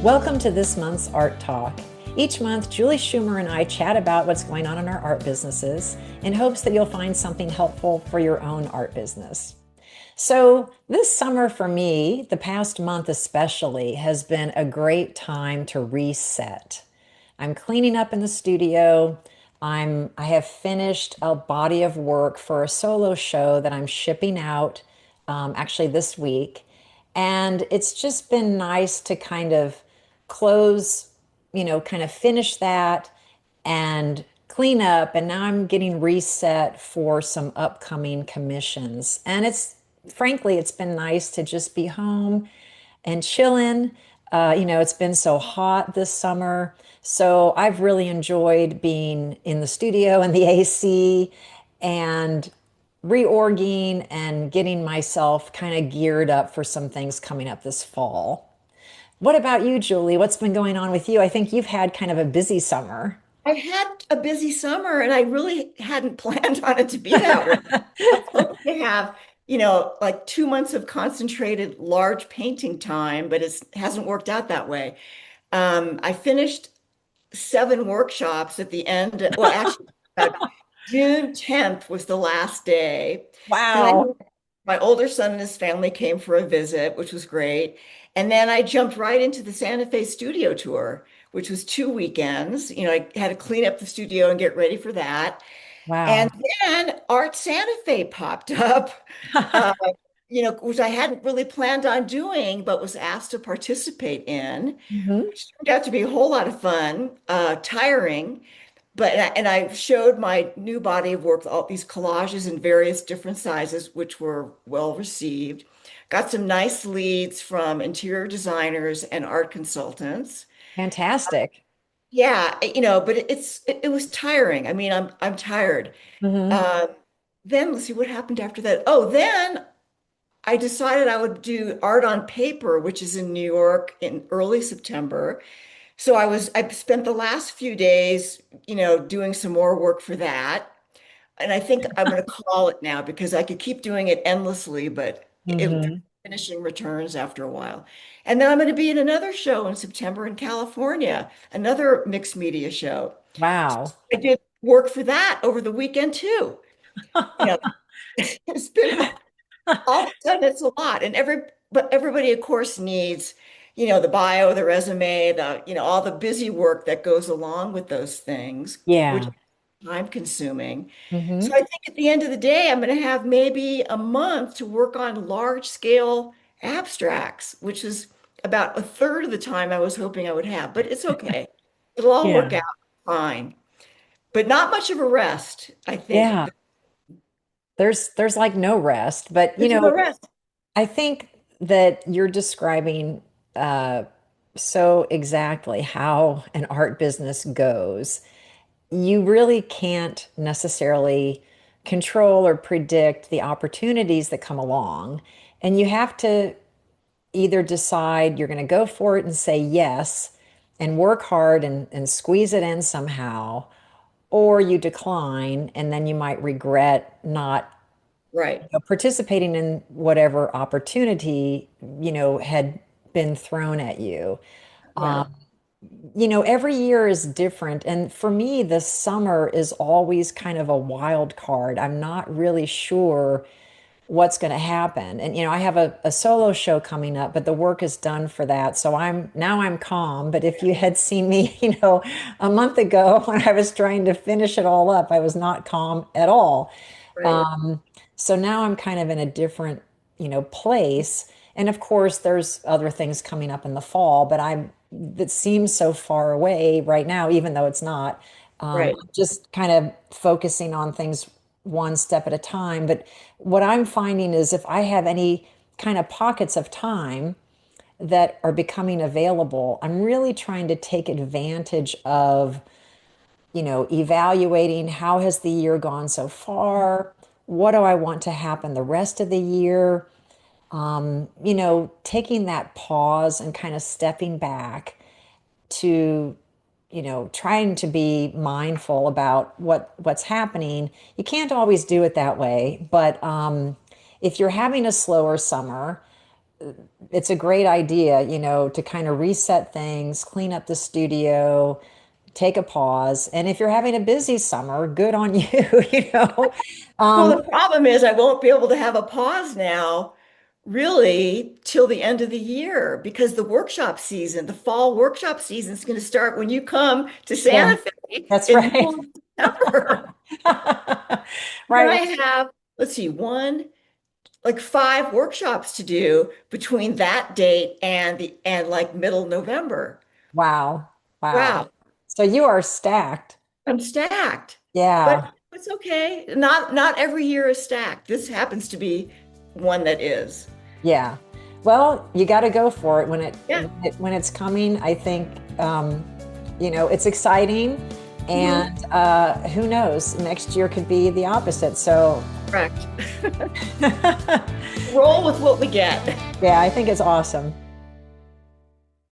Welcome to this month's Art Talk. Each month, Julie Schumer and I chat about what's going on in our art businesses in hopes that you'll find something helpful for your own art business. So, this summer for me, the past month especially, has been a great time to reset. I'm cleaning up in the studio. I have finished a body of work for a solo show that I'm shipping out actually this week. And it's just been nice to kind of close, kind of finish that and clean up. And now I'm getting reset for some upcoming commissions. And frankly, it's been nice to just be home and chilling. It's been so hot this summer. So I've really enjoyed being in the studio and the AC and reorging and getting myself kind of geared up for some things coming up this fall. What about you, Julie? What's been going on with you? I think you've had kind of a busy summer. I've had a busy summer and I really hadn't planned on it to be that way. I was hoping to have, like 2 months of concentrated large painting time, but it hasn't worked out that way. I finished 7 workshops at the end. Well, actually, June 10th was the last day. Then Wow. my older son and his family came for a visit, which was great. And then I jumped right into the Santa Fe studio tour, which was 2 weekends. I had to clean up the studio and get ready for that. And Wow. then Art Santa Fe popped up, uh, which I hadn't really planned on doing, but was asked to participate in, Mhm. which turned out to be a whole lot of fun, tiring. But and I showed my new body of work, all these collages in various different sizes, which were well received. Got some nice leads from interior designers and art consultants. Fantastic. Yeah, but it was tiring. I mean, I'm tired. Hmm. Um, then let's see what happened after that. Oh, then I decided I would do art on paper, which is in New York in early September. So I spent the last few days, doing some more work for that. And I think I'm going to call it now because I could keep doing it endlessly, but Hmm. finishing returns after a while. And then I'm going to be in another show in September in California, another mixed media show. Wow. I did work for that over the weekend too. You know, it's been all of a sudden it's a lot. But everybody, of course, needs, the bio, the resume, all the busy work that goes along with those things, which Yeah. is time consuming. So Hmm. I think at the end of the day, I'm going to have maybe a month to work on large scale abstracts, which is about a third of the time I was hoping I would have, but it's okay. It'll all Yeah. work out fine, but not much of a rest, I think. Yeah. There's like no rest, but There's no rest. I think that you're describing uh, so exactly how an art business goes. You really can't necessarily control or predict the opportunities that come along, and you have to either decide you're going to go for it and say yes and work hard and squeeze it in somehow, or you decline and then you might regret not Right, participating in whatever opportunity, had been thrown at you. right. Every year is different. And for me, the summer is always kind of a wild card. I'm not really sure what's going to happen. And, I have a solo show coming up, but the work is done for that. So I'm calm. But if you had seen me, a month ago when I was trying to finish it all up, I was not calm at all. Right. So now I'm kind of in a different, place. And of course, there's other things coming up in the fall, but that seems so far away right now, even though it's not. Right. I'm just kind of focusing on things one step at a time. But what I'm finding is if I have any kind of pockets of time that are becoming available, I'm really trying to take advantage of evaluating how has the year gone so far? What do I want to happen the rest of the year? Taking that pause and kind of stepping back to, trying to be mindful about what's happening. You can't always do it that way, but if you're having a slower summer, it's a great idea, to kind of reset things, clean up the studio, take a pause. And if you're having a busy summer, good on you, you know. Well, Um, the problem is I won't be able to have a pause now, really, till the end of the year because the fall workshop season is going to start when you come to yeah, Santa Fe that's in the right. middle of September. Then Right. I have, let's see, like 5 workshops to do between that date and like middle November. Wow. Wow. Wow, So you are stacked. I'm stacked. But Yeah. it's okay. Not every year is stacked. This happens to be one that is. Yeah. Well, you got to go for it Yeah. when it's coming. I think it's exciting, Mhm. and who knows? Next year could be the opposite. So, Correct. yeah, Roll with what we get. I think it's awesome.